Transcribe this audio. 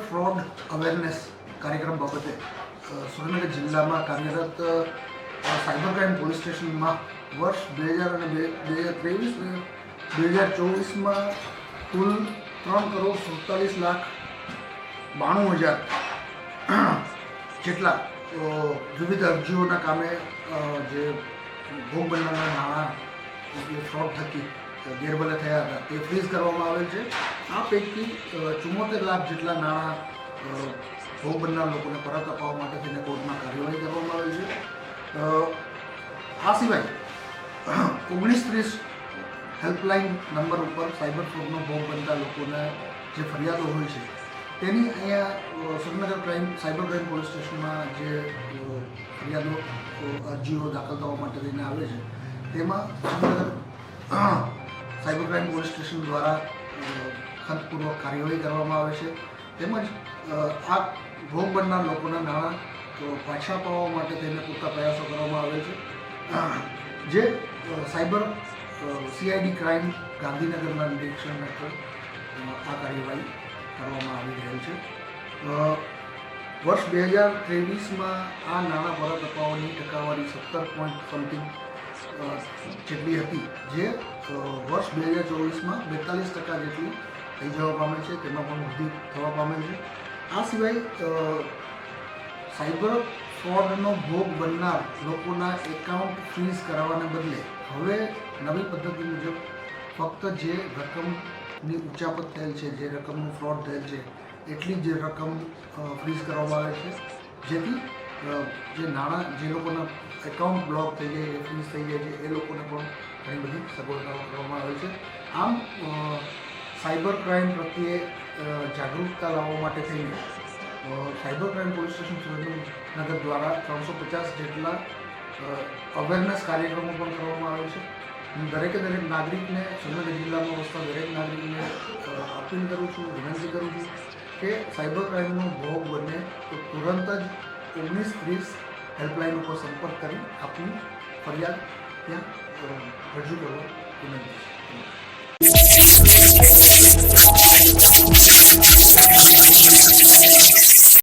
Fraud awareness કાર્યક્રમ બાબતે સુરેન્દ્રનગર જિલ્લામાં કાર્યરત સાયબર ક્રાઇમ પોલીસ સ્ટેશનમાં વર્ષ 2023 અને 2024માં કુલ 3,47,92,000 જેટલા વિવિધ અરજીઓના કામે જે ભોગ બનનારના નાણાં ફ્રોડ થકી ગેરબલે થયા હતા તે ફ્રીઝ કરવામાં આવેલ છે। આ પૈકી 74 લાખ જેટલા નાણાં ભોગ બનનાર લોકોને પરત અપાવવા માટે તેને કોર્ટમાં કાર્યવાહી કરવામાં આવેલ છે। આ સિવાય 1930 હેલ્પલાઇન નંબર ઉપર સાયબર ફ્રોડનો ભોગ બનતા લોકોને જે ફરિયાદો હોય છે તેની અહીંયા સુરેન્દ્રનગર સાયબર ક્રાઇમ પોલીસ સ્ટેશનમાં જે ફરિયાદો અરજીઓ દાખલ થવા માટે લઈને આવે છે તેમાં Surendranagar cyber crime police station દ્વારા ખંતપૂર્વક કાર્યવાહી કરવામાં આવે છે। તેમજ આ ભોગ બનનાર લોકોના નાણાં પાછા અપાવવા માટે તેને પૂરતા પ્રયાસો કરવામાં આવે છે। જે સાયબર CID ક્રાઇમ ગાંધીનગરના નિરીક્ષણ હેઠળ આ કાર્યવાહી કરવામાં આવી રહેલ છે। વર્ષ 2023માં આ નાણાં પરત અપાવવાની ટકાવારી 17 જેટલી હતી, જે વર્ષ 2024માં 42% જેટલી થઈ જવા પામેલ છે, તેમાં પણ વૃદ્ધિ થવા પામેલ છે। આ સિવાય સાયબર ફ્રોડનો ભોગ બનનાર લોકોના એકાઉન્ટ ફ્રીઝ કરાવવાને બદલે હવે નવી પદ્ધતિ મુજબ ફક્ત જે રકમની ઉચાપત થયેલ છે, જે રકમનું ફ્રોડ થયેલ છે એટલી જ રકમ ફ્રીઝ કરવામાં આવે છે, જેથી જે નાણાં જે લોકોના એકાઉન્ટ બ્લોક થઈ જાય, ફ્રીઝ થઈ જાય છે, એ લોકોને પણ ઘણી બધી સગવડતાઓ કરવામાં આવે છે। આમ સાયબર ક્રાઇમ પ્રત્યે જાગૃતતા લાવવા માટે થઈને cyber crime police station Surendranagar દ્વારા 350 જેટલા અવેરનેસ કાર્યક્રમો પણ કરવામાં આવે છે। દરેક નાગરિકને, સુરેન્દ્રનગર જિલ્લામાં વસતા દરેક નાગરિકને અપીલ કરું છું, વિનંતી કરું છું કે સાયબર ક્રાઇમનો ભોગ બને તો તુરંત જ 1930 હેલ્પલાઇન ઉપર સંપર્ક કરી આપની ફરિયાદ ત્યાં રજૂ કરવા વિનંતી છે।